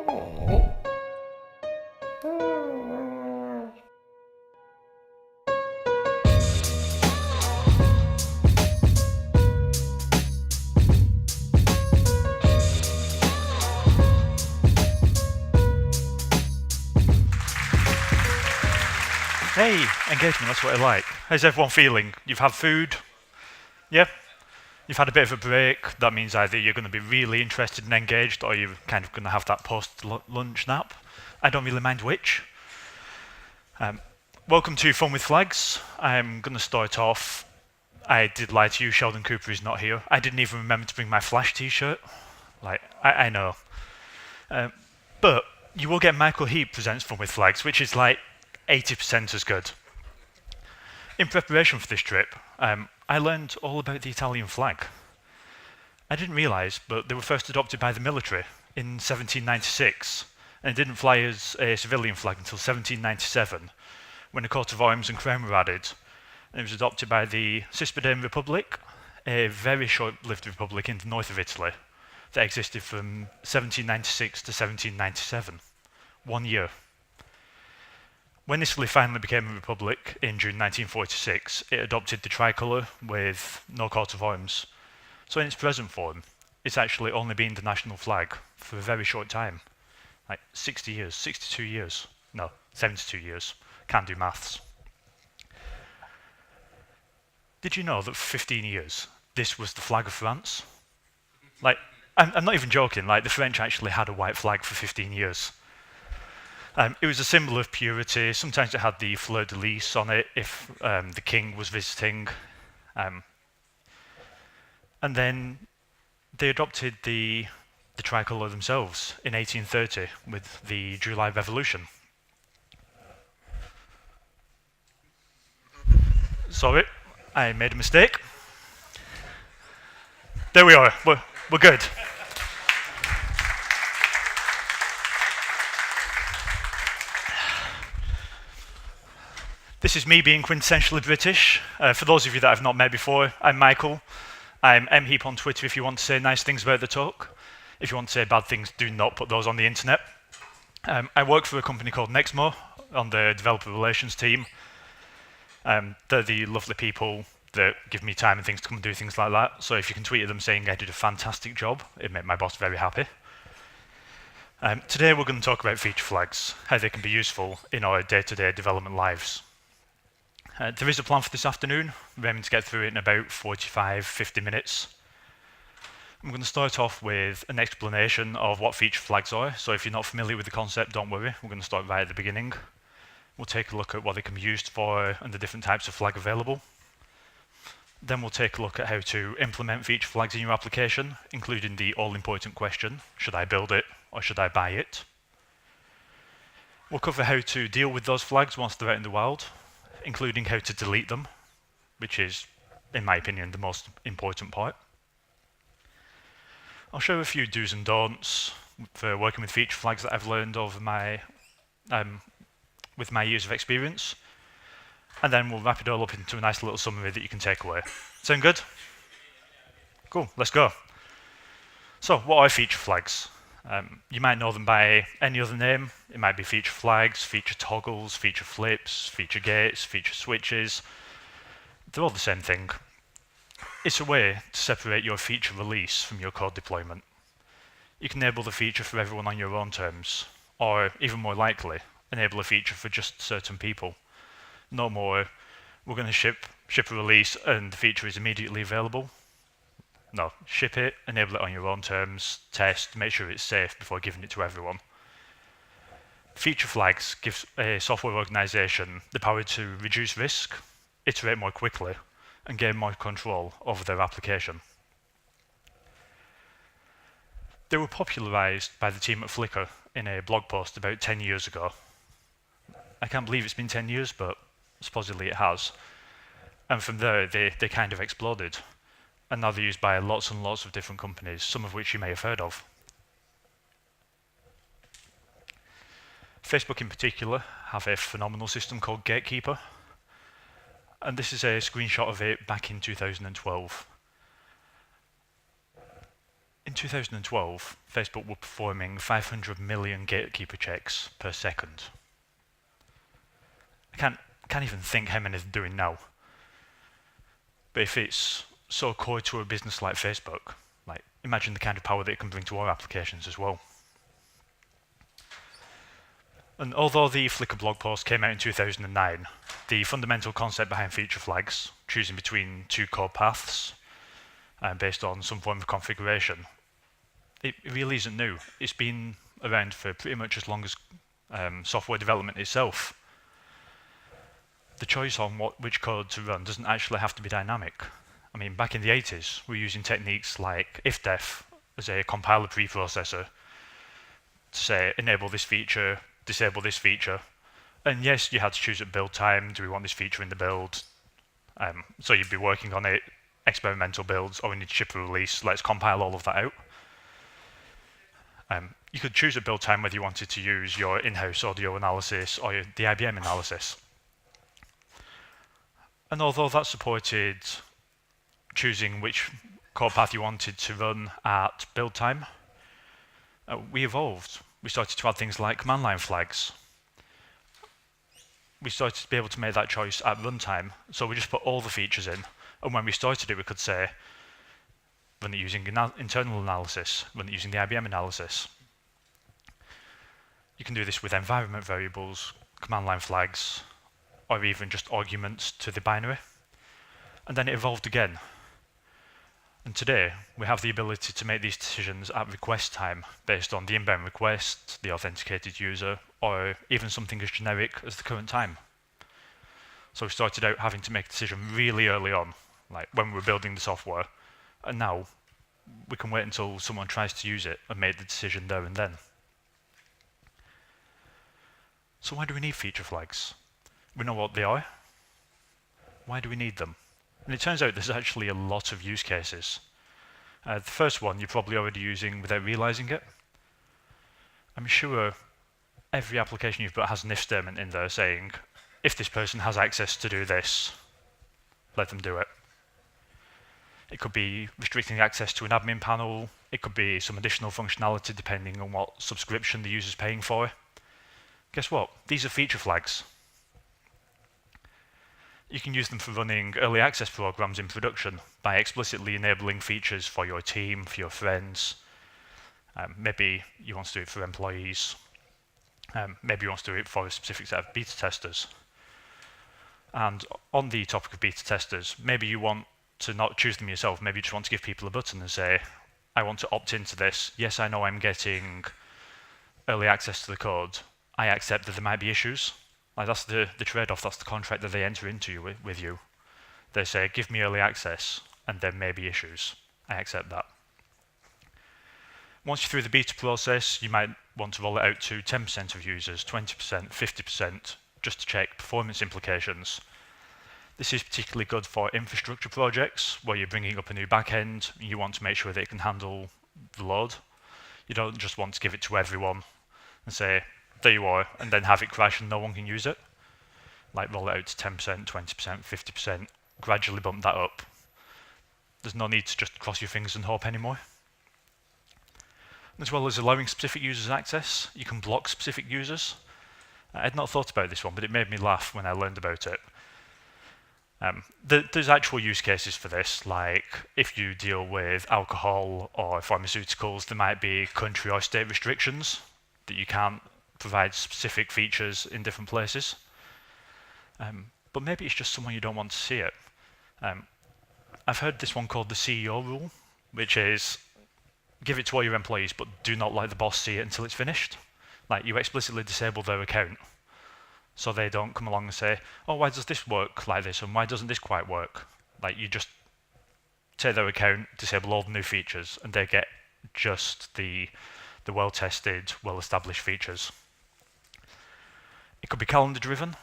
Hey, engagement, that's what I like. How's everyone feeling? You've had food? Yeah? You've had a bit of a break. That means either you're going to be really interested and engaged, or you're kind of going to have that post-lunch nap. I don't really mind which. Welcome to Fun with Flags. I'm going to start off. I did lie to you, Sheldon Cooper is not here. I didn't even remember to bring my Flash t-shirt. I know. But you will get Michael Heap presents Fun with Flags, which is like 80% as good. In preparation for this trip, I learned all about the Italian flag. I didn't realise, but they were first adopted by the military in 1796, and it didn't fly as a civilian flag until 1797, when a coat of arms and crown were added, and it was adopted by the Cispadain Republic, a very short-lived republic in the north of Italy that existed from 1796 to 1797, 1 year. When Italy finally became a republic in June 1946, it adopted the tricolour with no coat of arms. So in its present form, it's actually only been the national flag for a very short time. Like 60 years, 62 years. No, 72 years. Can't do maths. Did you know that for 15 years, this was the flag of France? Like, I'm not even joking, like the French actually had a white flag for 15 years. It was a symbol of purity. Sometimes it had the fleur-de-lis on it if the king was visiting. And then they adopted the tricolour themselves in 1830 with the July Revolution. Sorry, I made a mistake. There we are, we're good. This is me being quintessentially British. For those of you that I've not met before, I'm Michael. I'm mheap on Twitter if you want to say nice things about the talk. If you want to say bad things, do not put those on the internet. I work for a company called Nexmo on the developer relations team. They're the lovely people that give me time and things to come and do things like that. So if you can tweet at them saying I did a fantastic job, it'd make my boss very happy. Today we're going to talk about feature flags, how they can be useful in our day-to-day development lives. There is a plan for this afternoon. We're aiming to get through it in about 45-50 minutes. I'm going to start off with an explanation of what feature flags are. So if you're not familiar with the concept, don't worry. We're going to start right at the beginning. We'll take a look at what they can be used for and the different types of flag available. Then we'll take a look at how to implement feature flags in your application, including the all-important question, should I build it or should I buy it? We'll cover how to deal with those flags once they're out in the wild, including how to delete them, which is, in my opinion, the most important part. I'll show a few do's and don'ts for working with feature flags that I've learned over with my years of experience, and then we'll wrap it all up into a nice little summary that you can take away. Sound good? Cool, let's go. So, what are feature flags? You might know them by any other name. It might be feature flags, feature toggles, feature flips, feature gates, feature switches. They're all the same thing. It's a way to separate your feature release from your code deployment. You can enable the feature for everyone on your own terms, or even more likely, enable a feature for just certain people. No more, we're going to ship a release and the feature is immediately available. No, ship it, enable it on your own terms, test, make sure it's safe before giving it to everyone. Feature flags give a software organization the power to reduce risk, iterate more quickly, and gain more control over their application. They were popularized by the team at Flickr in a blog post about 10 years ago. I can't believe it's been 10 years, but supposedly it has. And from there, they kind of exploded. And now they're used by lots and lots of different companies, some of which you may have heard of. Facebook in particular have a phenomenal system called Gatekeeper. And this is a screenshot of it back in 2012. In in 2012, Facebook were performing 500 million Gatekeeper checks per second. I can't even think how many they're doing now. But if it's so core to a business like Facebook, like imagine the kind of power that it can bring to our applications as well. And although the Flickr blog post came out in 2009, the fundamental concept behind FeatureFlags, choosing between two code paths based on some form of configuration, it really isn't new. It's been around for pretty much as long as software development itself. The choice on which code to run doesn't actually have to be dynamic. I mean, back in the 80s, we were using techniques like ifdef as a compiler preprocessor to say, enable this feature, disable this feature. And yes, you had to choose at build time, do we want this feature in the build? So you'd be working on it, experimental builds, or we need to ship a release, let's compile all of that out. You could choose at build time whether you wanted to use your in-house audio analysis or the IBM analysis. And although that supported choosing which code path you wanted to run at build time, we evolved. We started to add things like command line flags. We started to be able to make that choice at runtime, so we just put all the features in, and when we started it, we could say, run it using internal analysis, run it using the IBM analysis. You can do this with environment variables, command line flags, or even just arguments to the binary. And then it evolved again. And today, we have the ability to make these decisions at request time based on the inbound request, the authenticated user, or even something as generic as the current time. So we started out having to make a decision really early on, like when we were building the software, and now we can wait until someone tries to use it and make the decision there and then. So why do we need feature flags? We know what they are. Why do we need them? And it turns out there's actually a lot of use cases. The first one you're probably already using without realizing it. I'm sure every application you've built has an if statement in there saying, if this person has access to do this, let them do it. It could be restricting access to an admin panel. It could be some additional functionality depending on what subscription the user's paying for. Guess what? These are feature flags. You can use them for running early access programs in production by explicitly enabling features for your team, for your friends. Maybe you want to do it for employees. Maybe you want to do it for a specific set of beta testers. And on the topic of beta testers, maybe you want to not choose them yourself. Maybe you just want to give people a button and say, I want to opt into this. Yes, I know I'm getting early access to the code. I accept that there might be issues. Like that's the trade-off, that's the contract that they enter into with you. They say, give me early access, and there may be issues. I accept that. Once you're through the beta process, you might want to roll it out to 10% of users, 20%, 50%, just to check performance implications. This is particularly good for infrastructure projects, where you're bringing up a new backend, and you want to make sure that it can handle the load. You don't just want to give it to everyone and say, there you are, and then have it crash and no one can use it. Like roll it out to 10%, 20%, 50%, gradually bump that up. There's no need to just cross your fingers and hope anymore. As well as allowing specific users access, you can block specific users. I had not thought about this one, but it made me laugh when I learned about it. There's actual use cases for this, like if you deal with alcohol or pharmaceuticals, there might be country or state restrictions that you can't provide specific features in different places. But maybe it's just someone you don't want to see it. I've heard this one called the CEO rule, which is give it to all your employees, but do not let the boss see it until it's finished. Like you explicitly disable their account, so they don't come along and say, oh, why does this work like this, and why doesn't this quite work? Like you just take their account, disable all the new features, and they get just the well-tested, well-established features. It could be calendar driven.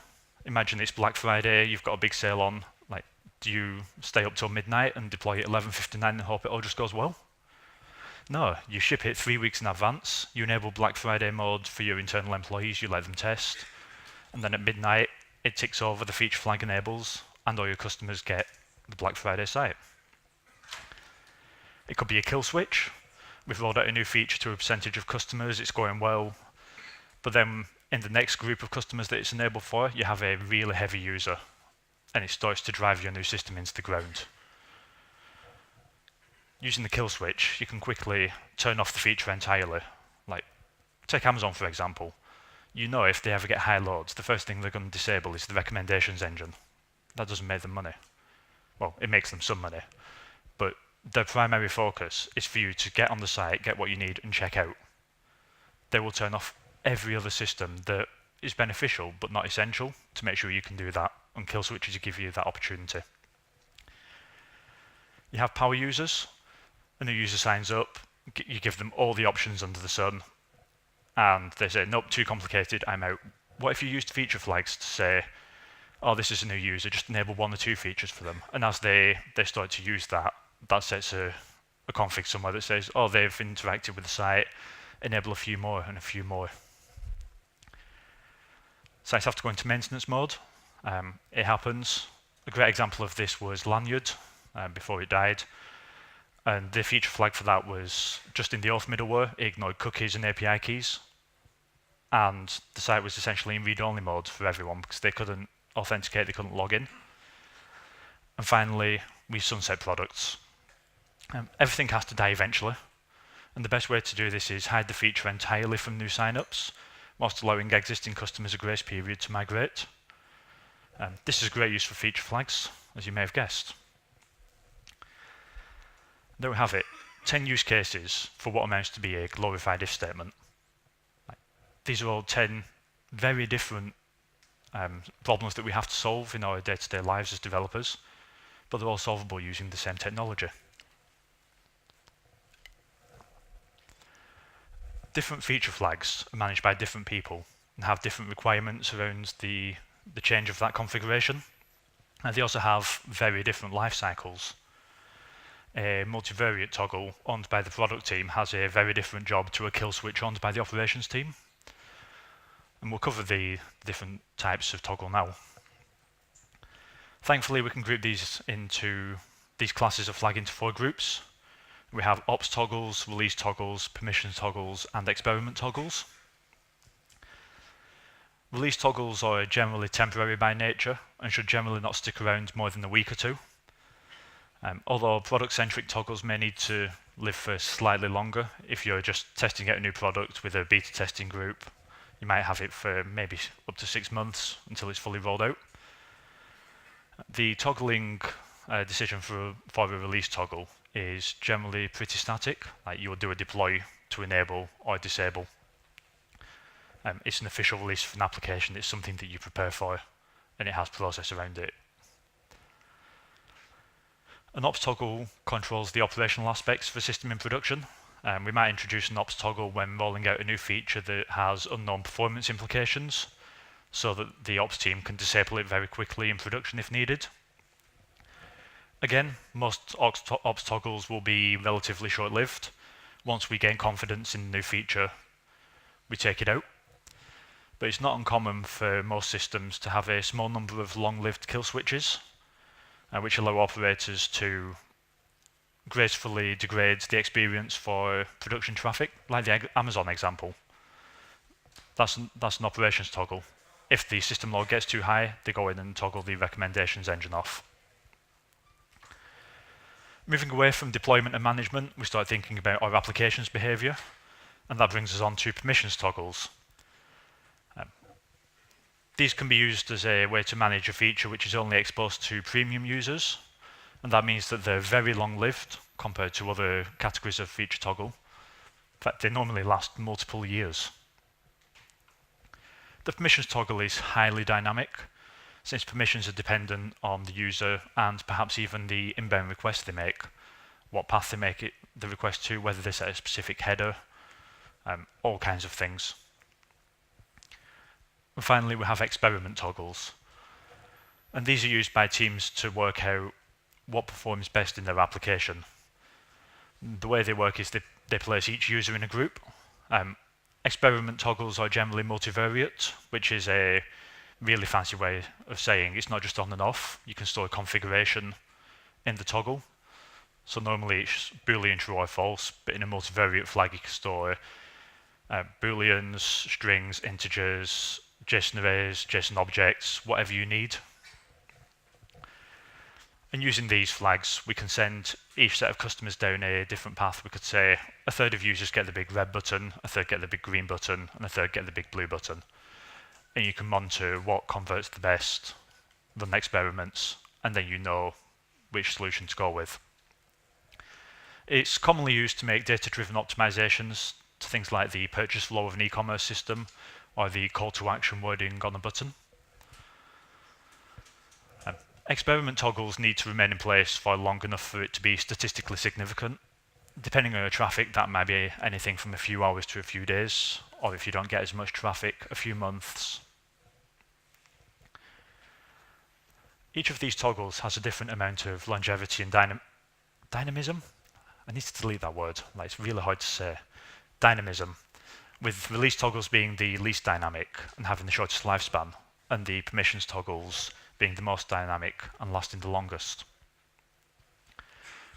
Imagine it's Black Friday, you've got a big sale on. Like, do you stay up till midnight and deploy it 11:59 and hope it all just goes well? No, you ship it 3 weeks in advance. You enable Black Friday mode for your internal employees, you let them test. And then at midnight, it ticks over, the feature flag enables, and all your customers get the Black Friday site. It could be a kill switch. we've rolled out a new feature to a percentage of customers, it's going well, but then in the next group of customers that it's enabled for, you have a really heavy user, and it starts to drive your new system into the ground. Using the kill switch, you can quickly turn off the feature entirely. Like, take Amazon for example. You know if they ever get high loads, the first thing they're going to disable is the recommendations engine. That doesn't make them money. Well, it makes them some money, but their primary focus is for you to get on the site, get what you need, and check out. They will turn off every other system that is beneficial but not essential to make sure you can do that, and kill switches give you that opportunity. You have power users. A new user signs up, you give them all the options under the sun, and they say, nope, too complicated, I'm out. What if you used FeatureFlags to say, oh, this is a new user, just enable 1 or 2 features for them, and as they start to use that, that sets a config somewhere that says, oh, they've interacted with the site, enable a few more and a few more. Sites have to go into maintenance mode. It happens. A great example of this was Lanyard before it died. And the feature flag for that was just in the auth middleware, it ignored cookies and API keys. And the site was essentially in read-only mode for everyone because they couldn't authenticate, they couldn't log in. And finally, we sunset products. Everything has to die eventually. And the best way to do this is hide the feature entirely from new signups, whilst allowing existing customers a grace period to migrate. This is a great use for feature flags, as you may have guessed. There we have it, 10 use cases for what amounts to be a glorified if statement. These are all 10 very different problems that we have to solve in our day-to-day lives as developers, but they're all solvable using the same technology. Different feature flags are managed by different people and have different requirements around the change of that configuration. And they also have very different life cycles. A multivariate toggle owned by the product team has a very different job to a kill switch owned by the operations team. And we'll cover the different types of toggle now. Thankfully, we can group these classes of flag into 4 groups. We have ops toggles, release toggles, permission toggles, and experiment toggles. Release toggles are generally temporary by nature and should generally not stick around more than a week or 2. Although product-centric toggles may need to live for slightly longer. If you're just testing out a new product with a beta testing group, you might have it for maybe up to 6 months until it's fully rolled out. The toggling decision for a release toggle is generally pretty static. Like you will do a deploy to enable or disable. It's an official release for an application. It's something that you prepare for, and it has process around it. An ops toggle controls the operational aspects of a system in production. We might introduce an ops toggle when rolling out a new feature that has unknown performance implications, so that the ops team can disable it very quickly in production if needed. Again, most ops toggles will be relatively short-lived. Once we gain confidence in the new feature, we take it out. But it's not uncommon for most systems to have a small number of long-lived kill switches, which allow operators to gracefully degrade the experience for production traffic, like the Amazon example. That's an operations toggle. If the system load gets too high, they go in and toggle the recommendations engine off. Moving away from deployment and management, we start thinking about our application's behaviour, and that brings us on to permissions toggles. These can be used as a way to manage a feature which is only exposed to premium users, and that means that they're very long-lived compared to other categories of feature toggle. In fact, they normally last multiple years. The permissions toggle is highly dynamic, since permissions are dependent on the user and perhaps even the inbound request they make, what path they make the request to, whether they set a specific header, all kinds of things. And finally, we have experiment toggles. And these are used by teams to work out what performs best in their application. The way they work is they place each user in a group. Experiment toggles are generally multivariate, which is a really fancy way of saying it's not just on and off. You can store a configuration in the toggle. So normally it's Boolean true or false, but in a multivariate flag you can store Booleans, strings, integers, JSON arrays, JSON objects, whatever you need. And using these flags, we can send each set of customers down a different path. We could say a third of users get the big red button, a third get the big green button, and a third get the big blue button. And you can monitor what converts the best, run experiments, and then you know which solution to go with. It's commonly used to make data-driven optimizations to things like the purchase flow of an e-commerce system or the call to action wording on a button. Experiment toggles need to remain in place for long enough for it to be statistically significant. Depending on your traffic, that might be anything from a few hours to a few days, or if you don't get as much traffic, a few months. Each of these toggles has a different amount of longevity and dynamism. I need to delete that word, like it's really hard to say. Dynamism, with release toggles being the least dynamic and having the shortest lifespan, and the permissions toggles being the most dynamic and lasting the longest.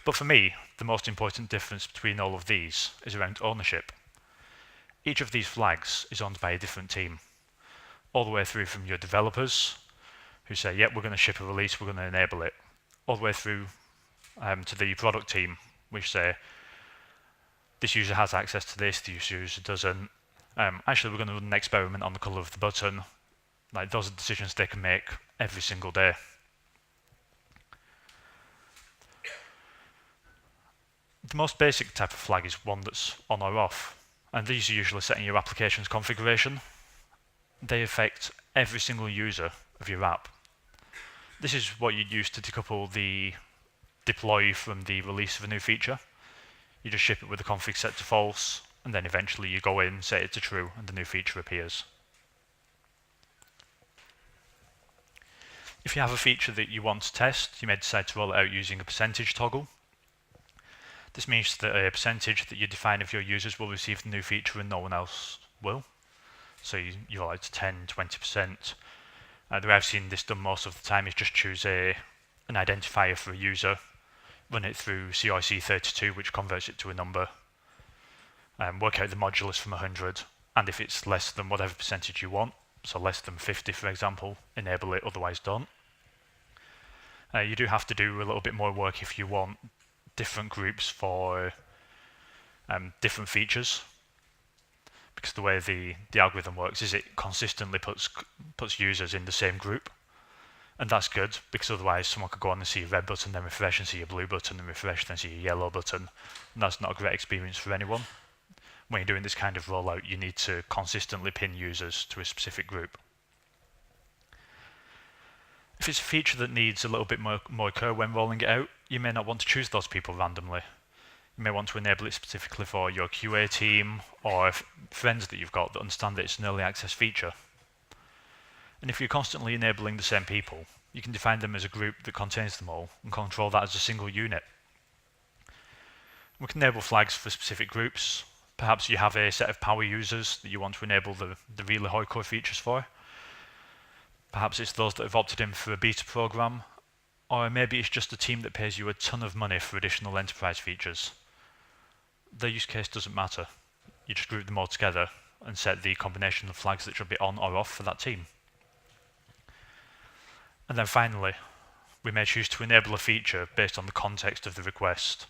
But for me, the most important difference between all of these is around ownership. Each of these flags is owned by a different team, all the way through from your developers, who say, yep, we're going to ship a release, we're going to enable it, all the way through to the product team, which say, this user has access to this user doesn't. Actually, we're going to run an experiment on the color of the button. Like, those are decisions they can make every single day. The most basic type of flag is one that's on or off, and these are usually set in your application's configuration. They affect every single user of your app. This is what you'd use to decouple the deploy from the release of a new feature. You just ship it with the config set to false, and then eventually you go in, set it to true, and the new feature appears. If you have a feature that you want to test, you may decide to roll it out using a percentage toggle. This means that a percentage that you define of your users will receive the new feature and no one else will. So you roll out to 10, 20%. The way I've seen this done most of the time is just choose an identifier for a user, run it through CIC32, which converts it to a number, work out the modulus from 100, and if it's less than whatever percentage you want, so less than 50 for example, enable it, otherwise don't. You do have to do a little bit more work if you want different groups for different features, because the way the algorithm works is it consistently puts users in the same group, and that's good because otherwise someone could go on and see a red button, then refresh and see a blue button, and refresh then see a yellow button, and that's not a great experience for anyone. When you're doing this kind of rollout, you need to consistently pin users to a specific group. If it's a feature that needs a little bit more care when rolling it out, you may not want to choose those people randomly. You may want to enable it specifically for your QA team or friends that you've got that understand that it's an early access feature. And if you're constantly enabling the same people, you can define them as a group that contains them all and control that as a single unit. We can enable flags for specific groups. Perhaps you have a set of power users that you want to enable the really hardcore features for. Perhaps it's those that have opted in for a beta program, or maybe it's just a team that pays you a ton of money for additional enterprise features. The use case doesn't matter. You just group them all together and set the combination of flags that should be on or off for that team. And then finally, we may choose to enable a feature based on the context of the request.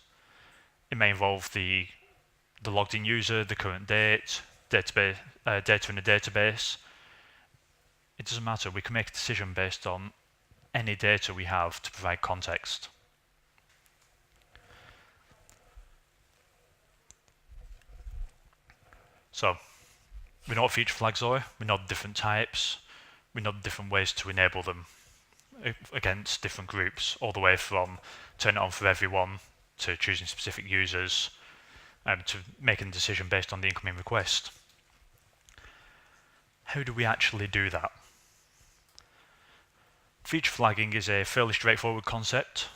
It may involve the logged in user, the current date, data in a database. It doesn't matter, we can make a decision based on any data we have to provide context. So, we know what feature flags are, we know the different types, we know the different ways to enable them against different groups, all the way from turn it on for everyone to choosing specific users, to making a decision based on the incoming request. How do we actually do that? Feature flagging is a fairly straightforward concept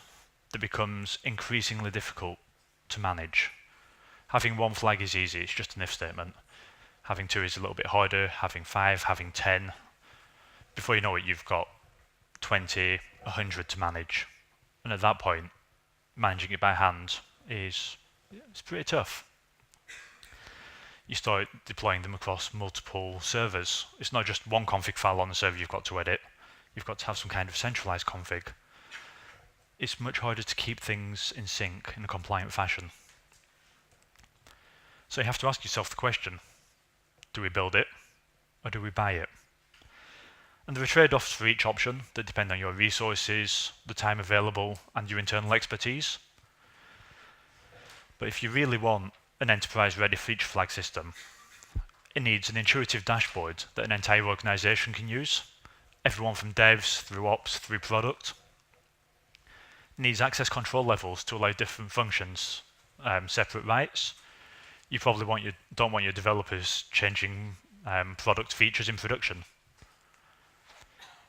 that becomes increasingly difficult to manage. Having one flag is easy, it's just an if statement. Having two is a little bit harder, having 5, having 10. Before you know it, you've got 20, 100 to manage. And at that point, managing it by hand it's pretty tough. You start deploying them across multiple servers. It's not just one config file on the server you've got to edit. You've got to have some kind of centralized config. It's much harder to keep things in sync in a compliant fashion. So you have to ask yourself the question, do we build it or do we buy it? And there are trade-offs for each option that depend on your resources, the time available, and your internal expertise. But if you really want an enterprise-ready feature flag system, it needs an intuitive dashboard that an entire organization can use, everyone from devs through ops through product. It needs access control levels to allow different functions separate rights. You probably don't want your developers changing product features in production.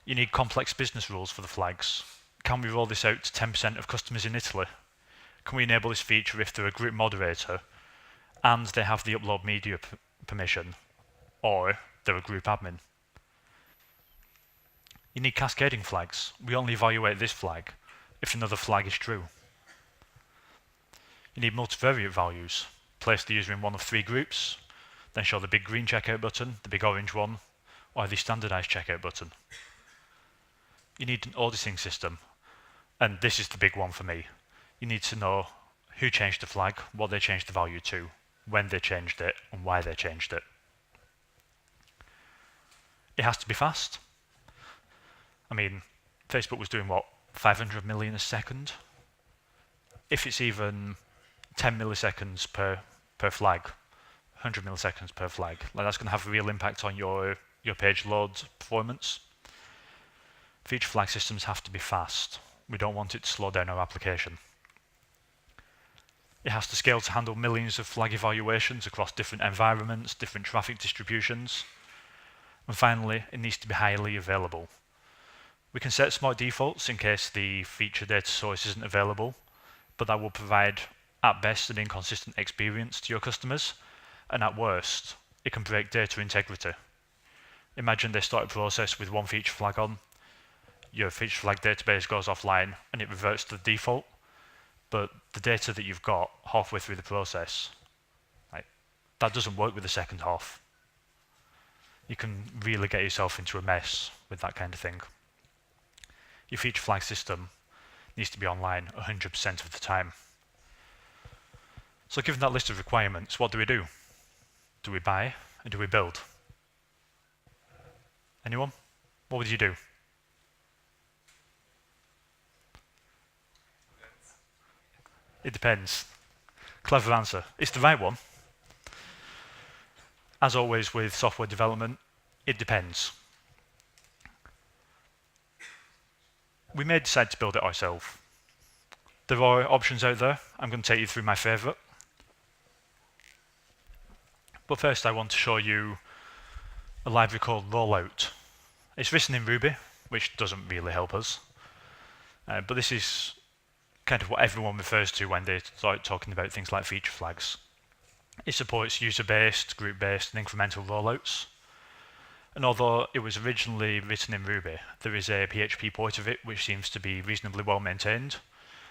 You need complex business rules for the flags. Can we roll this out to 10% of customers in Italy? Can we enable this feature if they're a group moderator and they have the upload media permission, or they're a group admin? You need cascading flags. We only evaluate this flag if another flag is true. You need multivariate values. Place the user in one of 3 groups, then show the big green checkout button, the big orange one, or the standardized checkout button. You need an auditing system, and this is the big one for me. You need to know who changed the flag, what they changed the value to, when they changed it, and why they changed it. It has to be fast. I mean, Facebook was doing what, 500 million a second? If it's even 10 milliseconds per flag, 100 milliseconds per flag, like that's going to have a real impact on your page load performance. Feature flag systems have to be fast. We don't want it to slow down our application. It has to scale to handle millions of flag evaluations across different environments, different traffic distributions. And finally, it needs to be highly available. We can set smart defaults in case the feature data source isn't available, but that will provide, at best, an inconsistent experience to your customers, and at worst, it can break data integrity. Imagine they start a process with one feature flag on, your feature flag database goes offline and it reverts to the default, but the data that you've got halfway through the process, that doesn't work with the second half. You can really get yourself into a mess with that kind of thing. Your feature flag system needs to be online 100% of the time. So given that list of requirements, what do we do? Do we buy or do we build? Anyone? What would you do? It depends. Clever answer. It's the right one. As always with software development, it depends. We may decide to build it ourselves. There are options out there. I'm going to take you through my favourite. But first I want to show you a library called Rollout. It's written in Ruby, which doesn't really help us. But this is kind of what everyone refers to when they start talking about things like feature flags. It supports user-based, group-based, and incremental rollouts. And although it was originally written in Ruby, there is a PHP port of it which seems to be reasonably well maintained,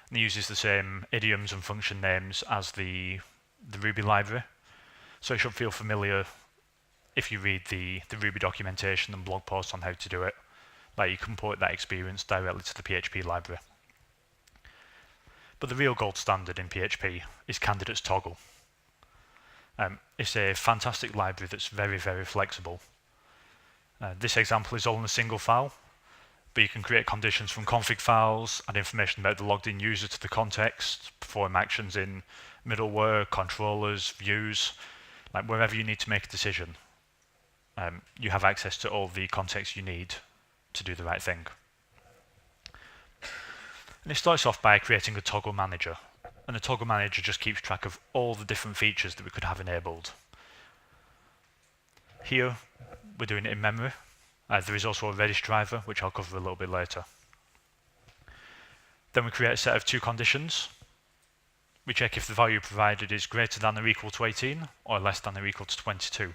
and it uses the same idioms and function names as the Ruby library. So it should feel familiar if you read the Ruby documentation and blog posts on how to do it. Like you can port that experience directly to the PHP library. But the real gold standard in PHP is candidates toggle. It's a fantastic library that's very, very flexible. This example is all in a single file, but you can create conditions from config files, add information about the logged in user to the context, perform actions in middleware, controllers, views, like wherever you need to make a decision. You have access to all the context you need to do the right thing. And it starts off by creating a toggle manager. And the toggle manager just keeps track of all the different features that we could have enabled. Here, we're doing it in memory. There is also a Redis driver, which I'll cover a little bit later. Then we create a set of 2 conditions. We check if the value provided is greater than or equal to 18 or less than or equal to 22.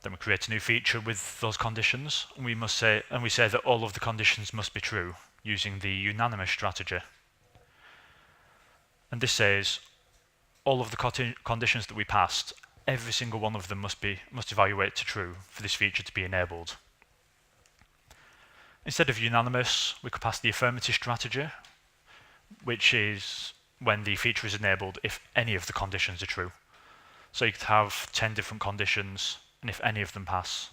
Then we create a new feature with those conditions, and we say that all of the conditions must be true. using the unanimous strategy. And this says all of the conditions that we passed, every single one of them must evaluate to true for this feature to be enabled. Instead of unanimous, we could pass the affirmative strategy, which is when the feature is enabled if any of the conditions are true. So you could have 10 different conditions, and if any of them pass,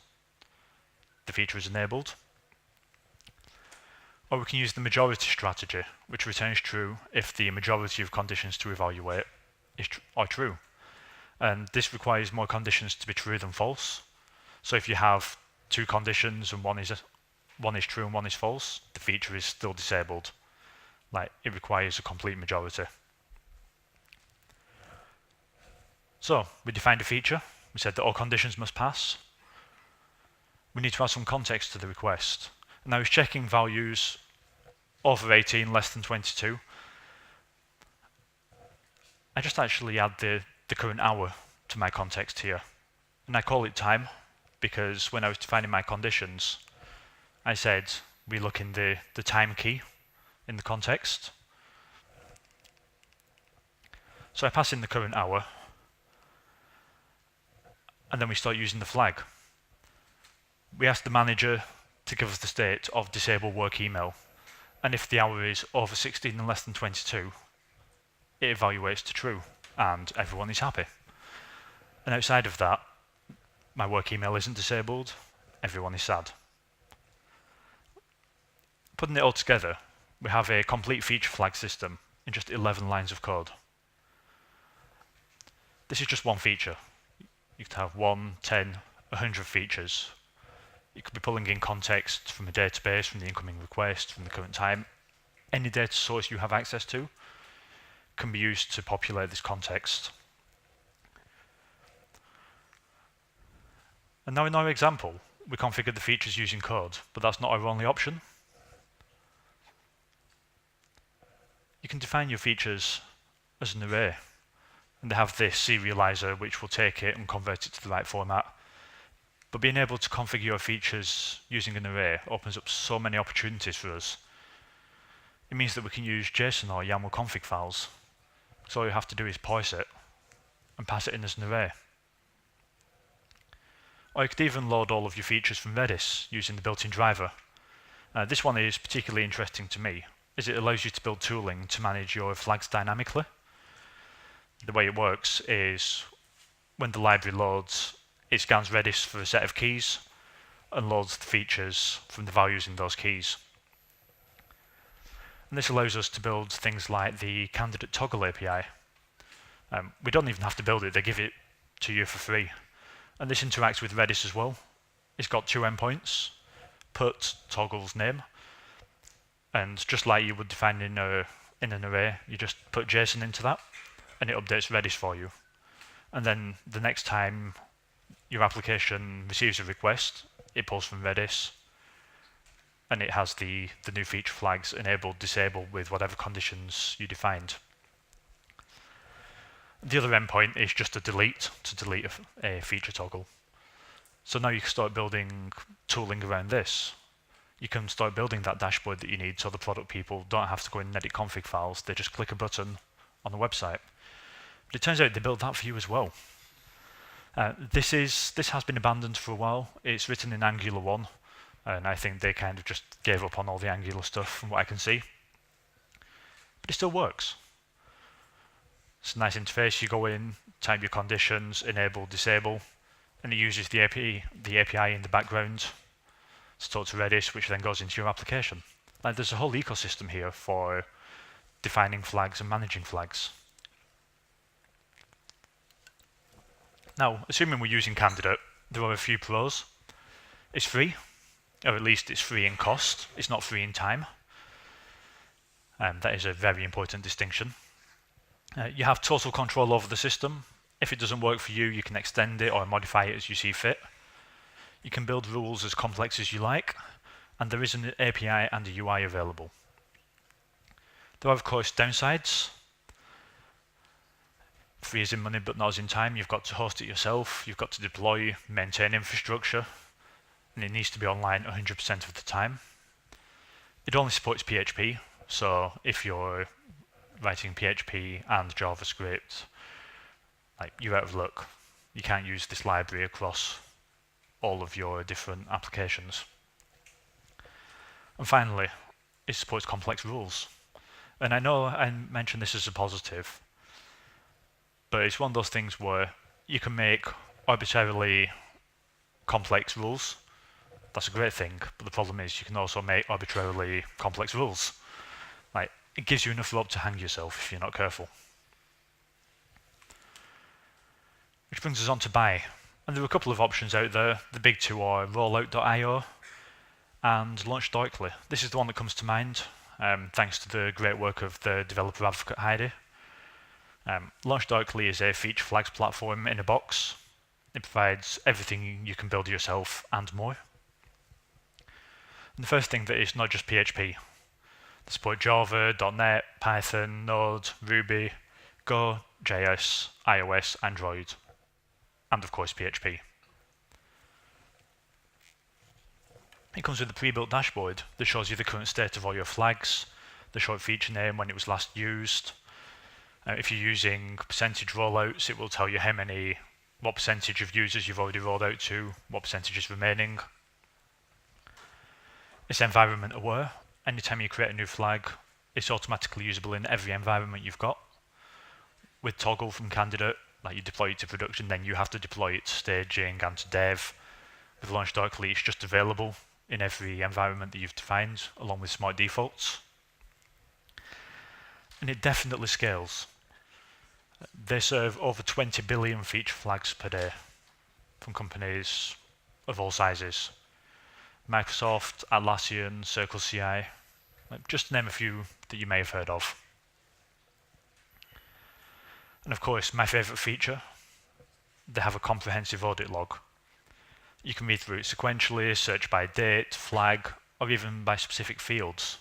the feature is enabled. Or we can use the majority strategy, which returns true if the majority of conditions to evaluate are true. And this requires more conditions to be true than false. So if you have 2 conditions and one is true and one is false, the feature is still disabled. Like, it requires a complete majority. So we defined a feature. We said that all conditions must pass. We need to add some context to the request. And I was checking values over 18, less than 22. I just actually add the current hour to my context here. And I call it time because when I was defining my conditions, I said we look in the time key in the context. So I pass in the current hour, and then we start using the flag. We ask the manager to give us the state of disable work email, and if the hour is over 16 and less than 22, it evaluates to true, and everyone is happy. And outside of that, my work email isn't disabled, everyone is sad. Putting it all together, we have a complete feature flag system in just 11 lines of code. This is just one feature. You could have 1, 10, 100 features. You could be pulling in context from a database, from the incoming request, from the current time. Any data source you have access to can be used to populate this context. And now in our example, we configured the features using code, but that's not our only option. You can define your features as an array, and they have this serializer which will take it and convert it to the right format. But being able to configure your features using an array opens up so many opportunities for us. It means that we can use JSON or YAML config files. So all you have to do is parse it and pass it in as an array. Or you could even load all of your features from Redis using the built-in driver. This one is particularly interesting to me, as it allows you to build tooling to manage your flags dynamically. The way it works is when the library loads, it scans Redis for a set of keys and loads the features from the values in those keys. And this allows us to build things like the candidate toggle API. We don't even have to build it, they give it to you for free. And this interacts with Redis as well. It's got 2 endpoints, put toggle's name, and just like you would define in an array, you just put JSON into that, and it updates Redis for you. And then the next time your application receives a request, it pulls from Redis, and it has the new feature flags enabled, disabled with whatever conditions you defined. The other endpoint is just a delete, to delete a feature toggle. So now you can start building tooling around this. You can start building that dashboard that you need so the product people don't have to go in and edit config files, they just click a button on the website. But it turns out they built that for you as well. This has been abandoned for a while. It's written in Angular 1, and I think they kind of just gave up on all the Angular stuff from what I can see. But it still works. It's a nice interface. You go in, type your conditions, enable, disable, and it uses the API in the background to talk to Redis, which then goes into your application. Like, there's a whole ecosystem here for defining flags and managing flags. Now, assuming we're using Candidate, there are a few pros. It's free, or at least it's free in cost. It's not free in time. That is a very important distinction. You have total control over the system. If it doesn't work for you, you can extend it or modify it as you see fit. You can build rules as complex as you like, and there is an API and a UI available. There are, of course, downsides. Free as in money, but not as in time. You've got to host it yourself, you've got to deploy, maintain infrastructure, and it needs to be online 100% of the time. It only supports PHP, so if you're writing PHP and JavaScript, like, you're out of luck. You can't use this library across all of your different applications. And finally, it supports complex rules. And I know I mentioned this as a positive, but it's one of those things where you can make arbitrarily complex rules. That's a great thing, but the problem is you can also make arbitrarily complex rules. Like, it gives you enough rope to hang yourself if you're not careful. Which brings us on to buy. And there are a couple of options out there. The big two are Rollout.io and Launch.io. This is the one that comes to mind, thanks to the great work of the developer advocate Heidi. Launch.io is a FeatureFlags platform in a box. It provides everything you can build yourself and more. And the first thing that is not just PHP. They support Java, .NET, Python, Node, Ruby, Go, JS, iOS, Android, and of course PHP. It comes with a pre-built dashboard that shows you the current state of all your flags, the short feature name when it was last used. If you're using percentage rollouts, it will tell you what percentage of users you've already rolled out to, what percentage is remaining. It's environment aware. Anytime you create a new flag, it's automatically usable in every environment you've got. With toggle from candidate, like, you deploy it to production, then you have to deploy it to staging and to dev. With Launch.io, it's just available in every environment that you've defined, along with smart defaults. And it definitely scales. They serve over 20 billion feature flags per day from companies of all sizes. Microsoft, Atlassian, CircleCI, just to name a few that you may have heard of. And of course, my favourite feature, they have a comprehensive audit log. You can read through it sequentially, search by date, flag, or even by specific fields.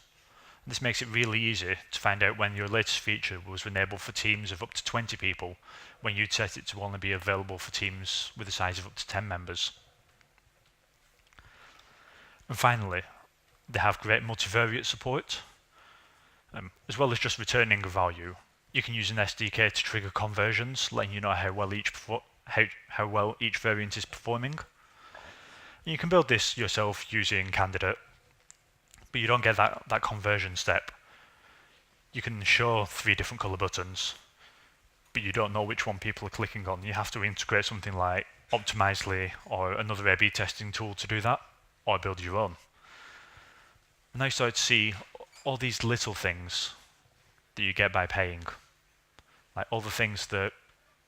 This makes it really easy to find out when your latest feature was enabled for teams of up to 20 people, when you'd set it to only be available for teams with a size of up to 10 members. And finally, they have great multivariate support. As well as just returning a value, you can use an SDK to trigger conversions, letting you know how well each variant is performing. And you can build this yourself using Candidate, but you don't get that conversion step. You can show 3 different color buttons, but you don't know which one people are clicking on. You have to integrate something like Optimizely or another A/B testing tool to do that, or build your own. And now you start to see all these little things that you get by paying, like all the things that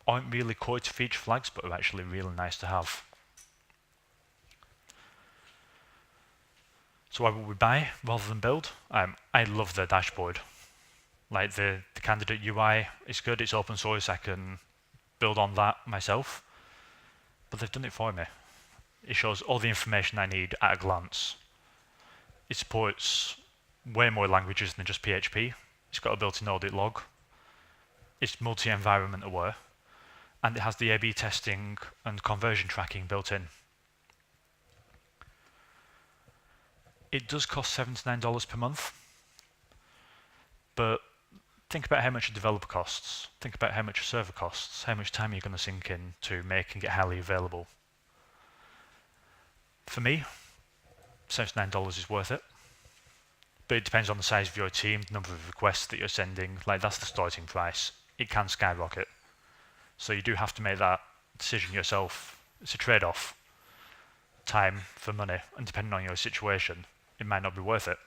aren't really core to feature flags, but are actually really nice to have. So why would we buy rather than build? I love their dashboard. Like, the candidate UI is good, it's open source, I can build on that myself. But they've done it for me. It shows all the information I need at a glance. It supports way more languages than just PHP. It's got a built-in audit log. It's multi-environment aware. And it has the A/B testing and conversion tracking built in. It does cost $79 per month. But think about how much a developer costs. Think about how much a server costs. How much time you're going to sink in to making it highly available. For me, $79 is worth it. But it depends on the size of your team, the number of requests that you're sending. Like, that's the starting price. It can skyrocket. So you do have to make that decision yourself. It's a trade-off. Time for money. And depending on your situation, it might not be worth it.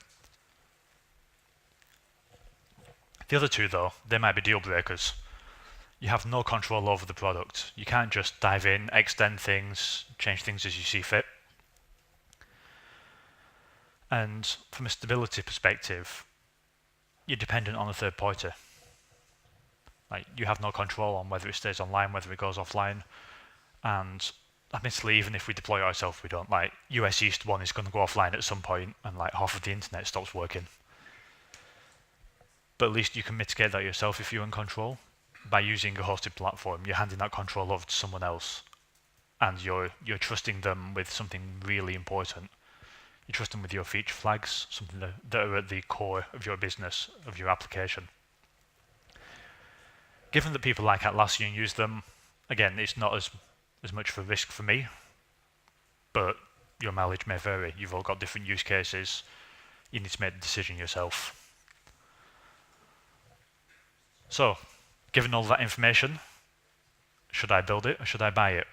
The other two, though, they might be deal breakers. You have no control over the product. You can't just dive in, extend things, change things as you see fit. And from a stability perspective, you're dependent on a third party. Like, you have no control on whether it stays online, whether it goes offline. And admittedly, even if we deploy it ourselves, we don't. Like, US East 1 is going to go offline at some point, and like half of the internet stops working. But at least you can mitigate that yourself if you're in control. By using a hosted platform, you're handing that control over to someone else, and you're trusting them with something really important. You trust them with your feature flags, something that are at the core of your business, of your application. Given that people like Atlassian and use them, again, it's not as much of a risk for me, but your mileage may vary. You've all got different use cases. You need to make the decision yourself. So, given all that information, should I build it or should I buy it?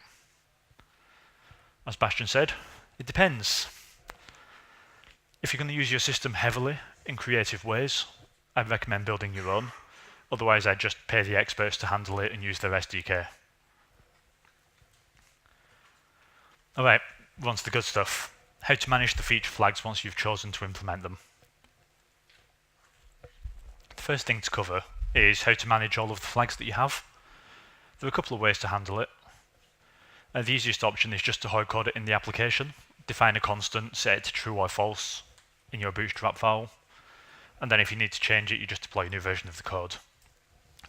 As Bastian said, it depends. If you're going to use your system heavily in creative ways, I'd recommend building your own. Otherwise, I'd just pay the experts to handle it and use their SDK. Alright, on to the good stuff. How to manage the feature flags once you've chosen to implement them. The first thing to cover is how to manage all of the flags that you have. There are a couple of ways to handle it. The easiest option is just to hardcode it in the application. Define a constant, set it to true or false in your Bootstrap file, and then if you need to change it, you just deploy a new version of the code.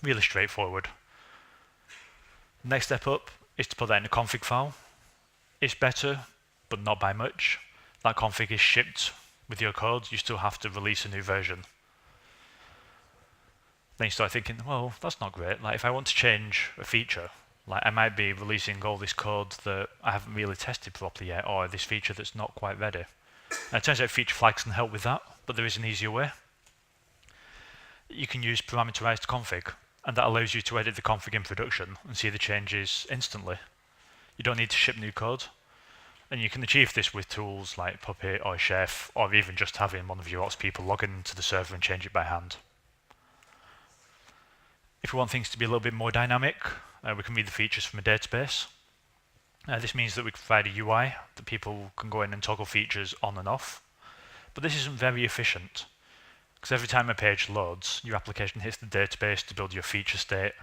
Really straightforward. Next step up is to put that in a config file. It's better, but not by much. That config is shipped with your code. You still have to release a new version. Then you start thinking, well, that's not great. Like if I want to change a feature, like I might be releasing all this code that I haven't really tested properly yet, or this feature that's not quite ready. And it turns out feature flags can help with that, but there is an easier way. You can use parameterized config, and that allows you to edit the config in production and see the changes instantly. You don't need to ship new code, and you can achieve this with tools like Puppet or Chef, or even just having one of your ops people log into the server and change it by hand. If we want things to be a little bit more dynamic, we can read the features from a database. This means that we can provide a UI that people can go in and toggle features on and off. But this isn't very efficient, because every time a page loads, your application hits the database to build your feature state.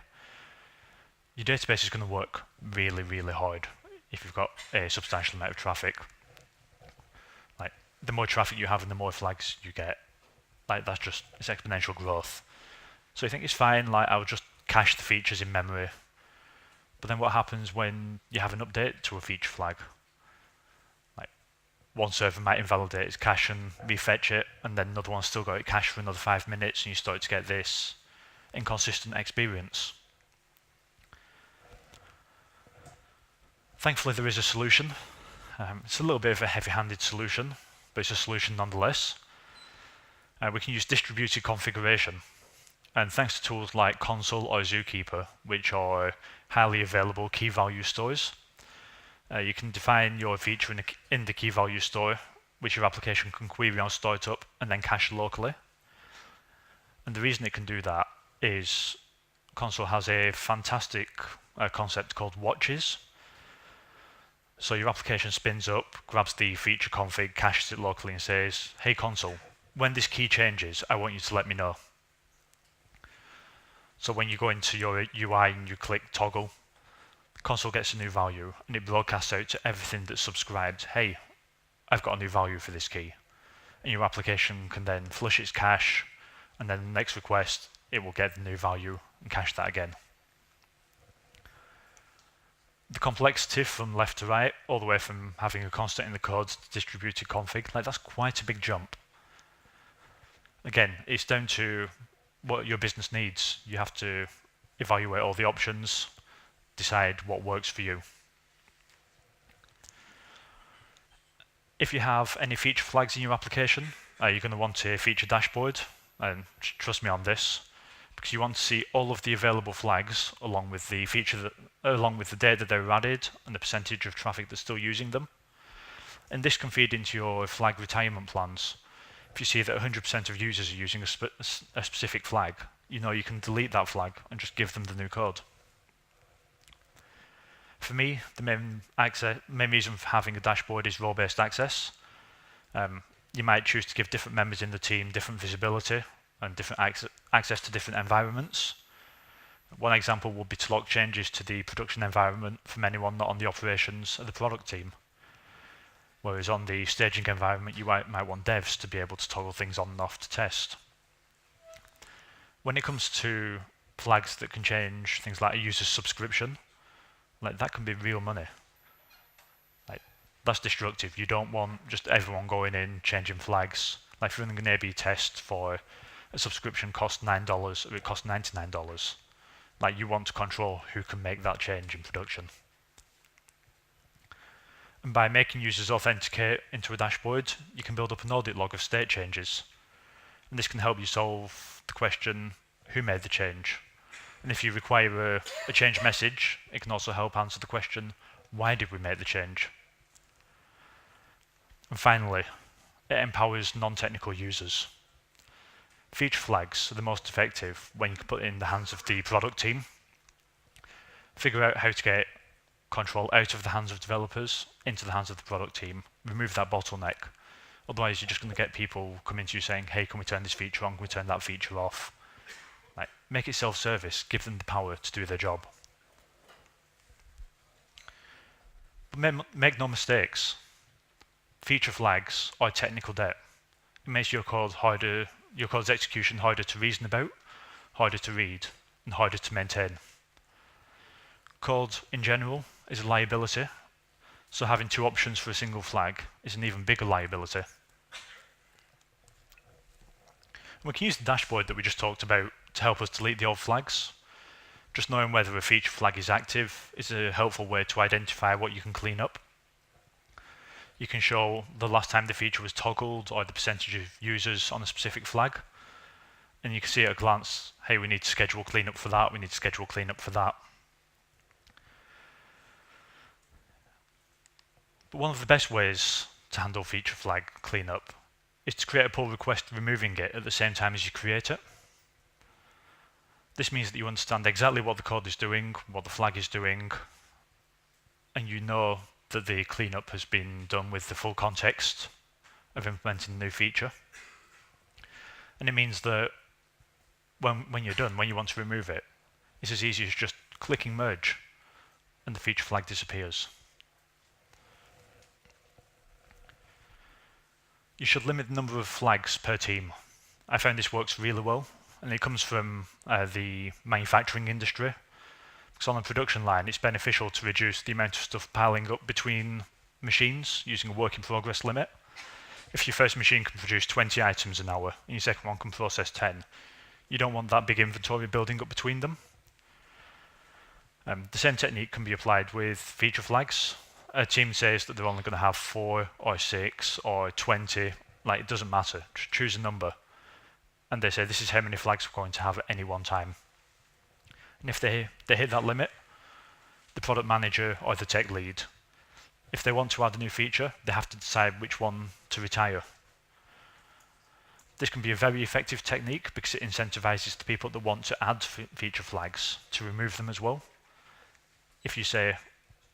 Your database is going to work really, really hard if you've got a substantial amount of traffic. Like the more traffic you have and the more flags you get, like that's just it's exponential growth. So I think it's fine, like I'll just cache the features in memory. But then what happens when you have an update to a feature flag? Like one server might invalidate its cache and refetch it, and then another one's still got it cached for another 5 minutes, and you start to get this inconsistent experience. Thankfully there is a solution. It's a little bit of a heavy-handed solution, but it's a solution nonetheless. We can use distributed configuration. And thanks to tools like Console or Zookeeper, which are highly available key value stores, you can define your feature in the key value store, which your application can query on startup and then cache locally. And the reason it can do that is Console has a fantastic concept called watches. So your application spins up, grabs the feature config, caches it locally and says, hey Console, when this key changes, I want you to let me know. So when you go into your UI and you click toggle, Console gets a new value and it broadcasts out to everything that's subscribed, hey, I've got a new value for this key. And your application can then flush its cache, and then the next request, it will get the new value and cache that again. The complexity from left to right, all the way from having a constant in the code to distributed config, like that's quite a big jump. Again, it's down to what your business needs. You have to evaluate all the options, decide what works for you. If you have any feature flags in your application, you're going to want a feature dashboard, and trust me on this, because you want to see all of the available flags along with the along with the date that they were added and the percentage of traffic that's still using them. And this can feed into your flag retirement plans. If you see that 100% of users are using a specific flag, you know you can delete that flag and just give them the new code. For me, the main reason for having a dashboard is role-based access. You might choose to give different members in the team different visibility and different access to different environments. One example would be to lock changes to the production environment from anyone not on the operations of the product team. Whereas on the staging environment, you might want devs to be able to toggle things on and off to test. When it comes to flags that can change things like a user's subscription, like that can be real money. Like That's destructive. You don't want just everyone going in, changing flags. Like if you're running an A/B test for a subscription costs $9 or it costs $99, like you want to control who can make that change in production. And by making users authenticate into a dashboard, you can build up an audit log of state changes. And this can help you solve the question, who made the change? And if you require a change message, it can also help answer the question, why did we make the change? And finally, it empowers non-technical users. Feature flags are the most effective when you can put it in the hands of the product team. Figure out how to get control out of the hands of developers into the hands of the product team. Remove that bottleneck. Otherwise, you're just going to get people coming to you saying, hey, can we turn this feature on? Can we turn that feature off? Like, make it self-service. Give them the power to do their job. But make no mistakes. Feature flags are technical debt. It makes your code's execution harder to reason about, harder to read, and harder to maintain. Code, in general, is a liability, so having two options for a single flag is an even bigger liability. We can use the dashboard that we just talked about to help us delete the old flags. Just knowing whether a feature flag is active is a helpful way to identify what you can clean up. You can show the last time the feature was toggled or the percentage of users on a specific flag. And you can see at a glance, hey, we need to schedule cleanup for that, we need to schedule cleanup for that. But one of the best ways to handle feature flag cleanup is to create a pull request removing it at the same time as you create it. This means that you understand exactly what the code is doing, what the flag is doing, and you know that the cleanup has been done with the full context of implementing the new feature. And it means that when you're done, when you want to remove it, it's as easy as just clicking merge and the feature flag disappears. You should limit the number of flags per team. I found this works really well, and it comes from the manufacturing industry. Because on a production line, it's beneficial to reduce the amount of stuff piling up between machines using a work in progress limit. If your first machine can produce 20 items an hour and your second one can process 10, you don't want that big inventory building up between them. The same technique can be applied with feature flags. A team says that they're only going to have 4 or 6 or 20, like it doesn't matter, just choose a number. And they say this is how many flags we're going to have at any one time. And if they hit that limit, the product manager or the tech lead, if they want to add a new feature, they have to decide which one to retire. This can be a very effective technique because it incentivizes the people that want to add feature flags to remove them as well. If you say,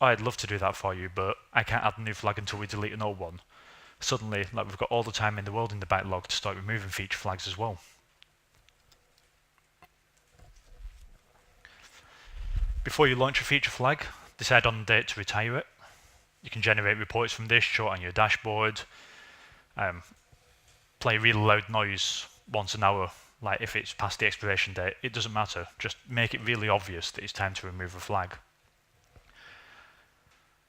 oh, I'd love to do that for you, but I can't add a new flag until we delete an old one, suddenly like we've got all the time in the world in the backlog to start removing feature flags as well. Before you launch a feature flag, decide on the date to retire it. You can generate reports from this, show it on your dashboard, play really loud noise once an hour, like if it's past the expiration date, it doesn't matter. Just make it really obvious that it's time to remove a flag.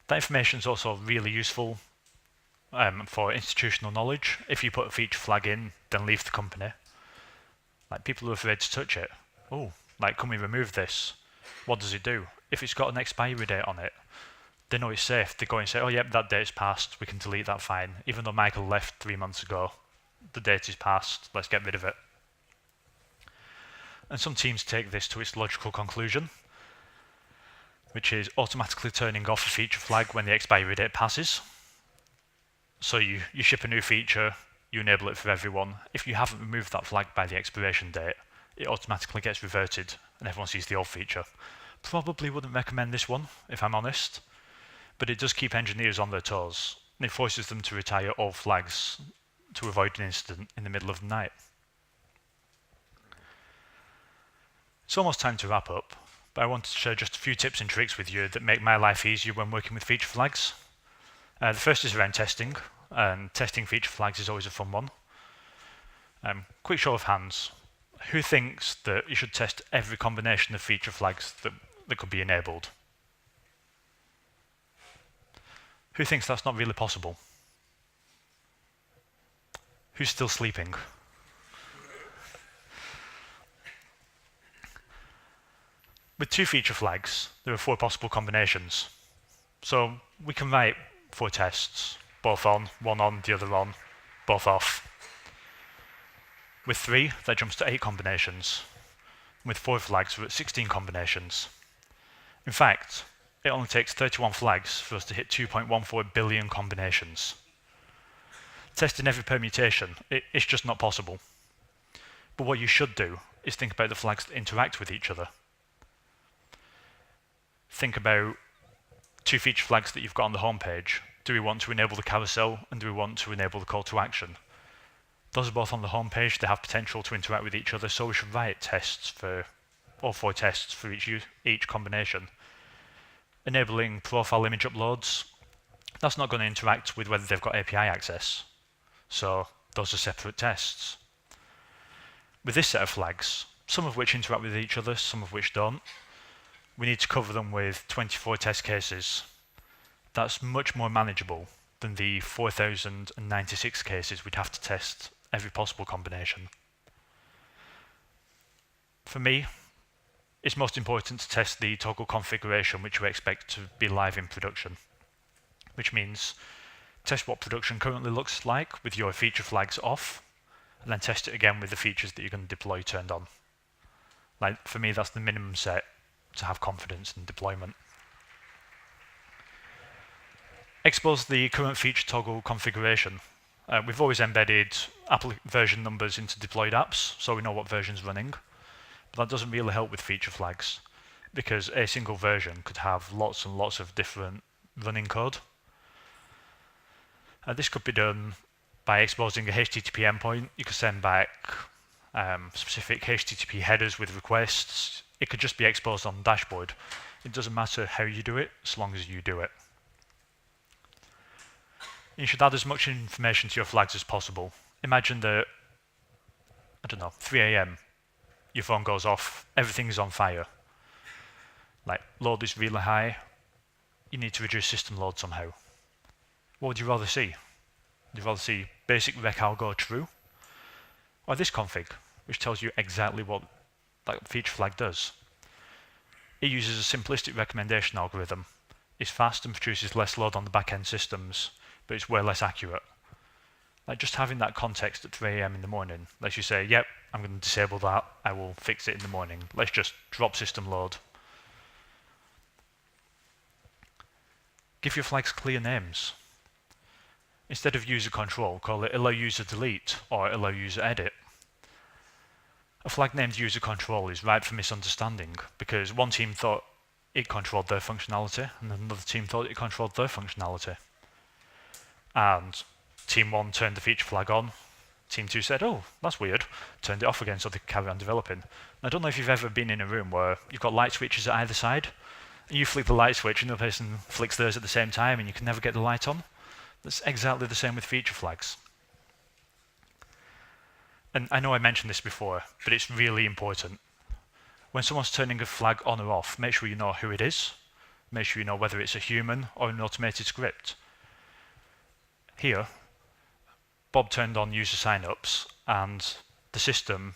That information is also really useful for institutional knowledge. If you put a feature flag in, then leave the company. Like people are afraid to touch it. Oh, like can we remove this? What does it do? If it's got an expiry date on it, they know it's safe. They go and say, oh yep, that date's passed, we can delete that fine. Even though Michael left 3 months ago, the date is passed, let's get rid of it. And some teams take this to its logical conclusion, which is automatically turning off a feature flag when the expiry date passes. So you ship a new feature, you enable it for everyone. If you haven't removed that flag by the expiration date, it automatically gets reverted and everyone sees the old feature. Probably wouldn't recommend this one, if I'm honest, but it does keep engineers on their toes, and it forces them to retire all flags to avoid an incident in the middle of the night. It's almost time to wrap up, but I wanted to share just a few tips and tricks with you that make my life easier when working with feature flags. The first is around testing, and testing feature flags is always a fun one. Quick show of hands. Who thinks that you should test every combination of feature flags that could be enabled? Who thinks that's not really possible? Who's still sleeping? With 2 feature flags, there are 4 possible combinations. So we can write 4 tests, both on, one on, the other on, both off. With 3, that jumps to 8 combinations. With 4 flags, we're at 16 combinations. In fact, it only takes 31 flags for us to hit 2.14 billion combinations. Testing every permutation, it's just not possible. But what you should do is think about the flags that interact with each other. Think about 2 feature flags that you've got on the home page. Do we want to enable the carousel, and do we want to enable the call to action? Those are both on the home page. They have potential to interact with each other, so we should write tests for all 4 tests for each combination. Enabling profile image uploads, that's not going to interact with whether they've got API access. So those are separate tests. With this set of flags, some of which interact with each other, some of which don't, we need to cover them with 24 test cases. That's much more manageable than the 4,096 cases we'd have to test every possible combination. For me, it's most important to test the toggle configuration which we expect to be live in production, which means test what production currently looks like with your feature flags off, and then test it again with the features that you're going to deploy turned on. Like, for me, that's the minimum set to have confidence in deployment. Expose the current feature toggle configuration. We've always embedded version numbers into deployed apps, so we know what version's running. But that doesn't really help with feature flags, because a single version could have lots and lots of different running code. This could be done by exposing a HTTP endpoint. You could send back specific HTTP headers with requests. It could just be exposed on the dashboard. It doesn't matter how you do it, as long as you do it. You should add as much information to your flags as possible. Imagine that, 3 AM, your phone goes off, everything's on fire. Like, load is really high, you need to reduce system load somehow. What would you rather see? Would you rather see basic recal go true? Or this config, which tells you exactly what that feature flag does? It uses a simplistic recommendation algorithm. It's fast and produces less load on the back-end systems, but it's way less accurate. Like, just having that context at 3 AM in the morning lets you say, yep, I'm going to disable that, I will fix it in the morning. Let's just drop system load. Give your flags clear names. Instead of user control, call it allow user delete or allow user edit. A flag named user control is ripe for misunderstanding, because one team thought it controlled their functionality and another team thought it controlled their functionality. And team 1 turned the feature flag on, team 2 said, oh, that's weird, turned it off again so they could carry on developing. And I don't know if you've ever been in a room where you've got light switches at either side, and you flick the light switch and the other person flicks theirs at the same time and you can never get the light on. That's exactly the same with feature flags. And I know I mentioned this before, but it's really important. When someone's turning a flag on or off, make sure you know who it is. Make sure you know whether it's a human or an automated script. Here, Bob turned on user signups, and the system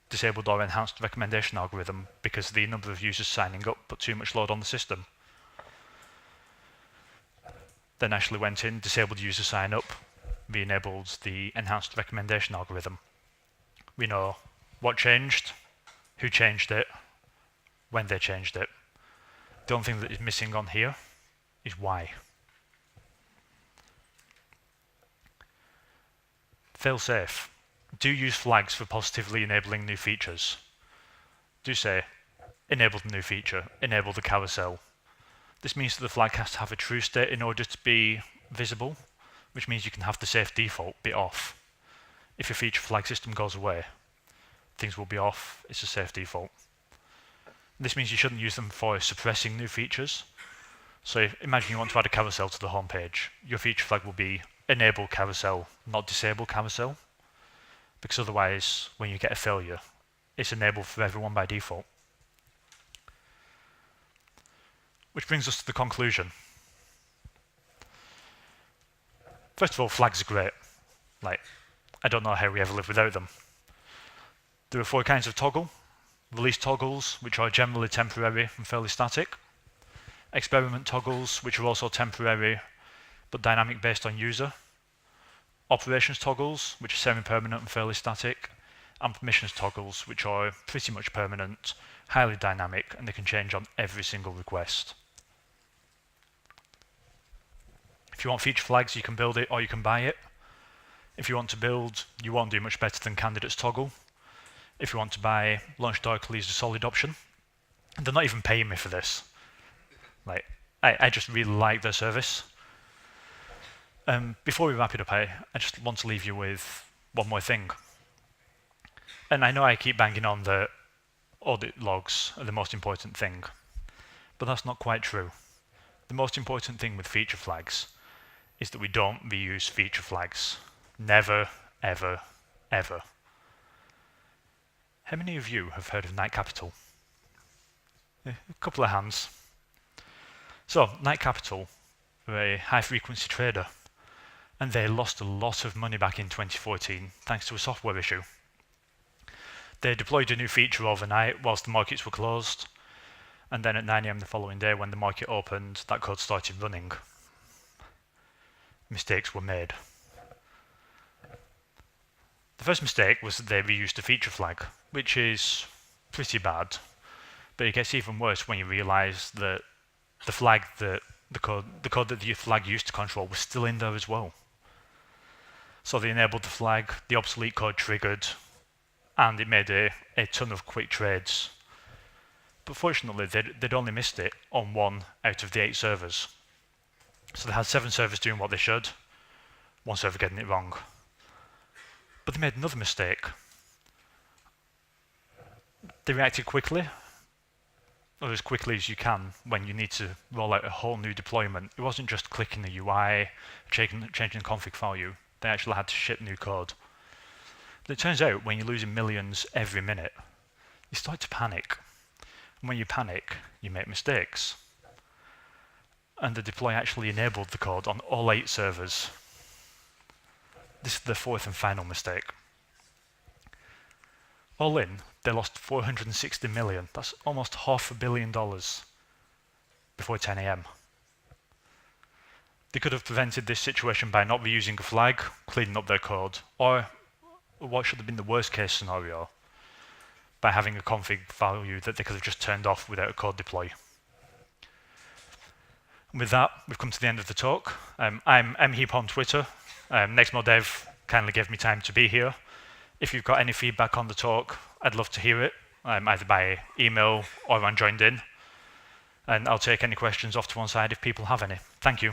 disabled our enhanced recommendation algorithm because the number of users signing up put too much load on the system. Then Ashley went in, disabled user sign up, re-enabled the enhanced recommendation algorithm. We know what changed, who changed it, when they changed it. The only thing that is missing on here is why. Fail-safe. Do use flags for positively enabling new features. Do say, enable the new feature, enable the carousel. This means that the flag has to have a true state in order to be visible, which means you can have the safe default be off. If your feature flag system goes away, things will be off, it's a safe default. This means you shouldn't use them for suppressing new features. So imagine you want to add a carousel to the home page. Your feature flag will be enable carousel, not disable carousel, because otherwise, when you get a failure, it's enabled for everyone by default. Which brings us to the conclusion. First of all, flags are great. Like, I don't know how we ever live without them. There are 4 kinds of toggle. Release toggles, which are generally temporary and fairly static. Experiment toggles, which are also temporary but dynamic based on user. Operations toggles, which are semi-permanent and fairly static. And permissions toggles, which are pretty much permanent, highly dynamic, and they can change on every single request. If you want feature flags, you can build it or you can buy it. If you want to build, you won't do much better than candidates toggle. If you want to buy, LaunchDarkly is a solid option. And they're not even paying me for this. Like, I just really like their service. Before we wrap it up, I just want to leave you with one more thing. And I know I keep banging on that audit logs are the most important thing, but that's not quite true. The most important thing with feature flags is that we don't reuse feature flags. Never, ever, ever. How many of you have heard of Knight Capital? A couple of hands. So, Knight Capital were a high-frequency trader, and they lost a lot of money back in 2014 thanks to a software issue. They deployed a new feature overnight whilst the markets were closed, and then at 9 AM the following day when the market opened, that code started running. Mistakes were made. The first mistake was that they reused a feature flag, which is pretty bad, but it gets even worse when you realise that the flag that the code that the flag used to control was still in there as well. So they enabled the flag, the obsolete code triggered, and it made a ton of quick trades. But fortunately, they'd only missed it on 1 out of the 8 servers. So they had 7 servers doing what they should, 1 server getting it wrong. But they made another mistake. They reacted quickly, or as quickly as you can when you need to roll out a whole new deployment. It wasn't just clicking the UI, changing the config value. They actually had to ship new code. But it turns out when you're losing millions every minute, you start to panic. And when you panic, you make mistakes. And the deploy actually enabled the code on all 8 servers. This is the 4th and final mistake. All in, they lost 460 million. That's almost $500 million before 10 AM. They could have prevented this situation by not reusing a flag, cleaning up their code, or what should have been the worst case scenario, by having a config value that they could have just turned off without a code deploy. And with that, we've come to the end of the talk. I'm Heap on Twitter. Nextmodev kindly gave me time to be here. If you've got any feedback on the talk, I'd love to hear it, either by email or on Joined In. And I'll take any questions off to one side if people have any. Thank you.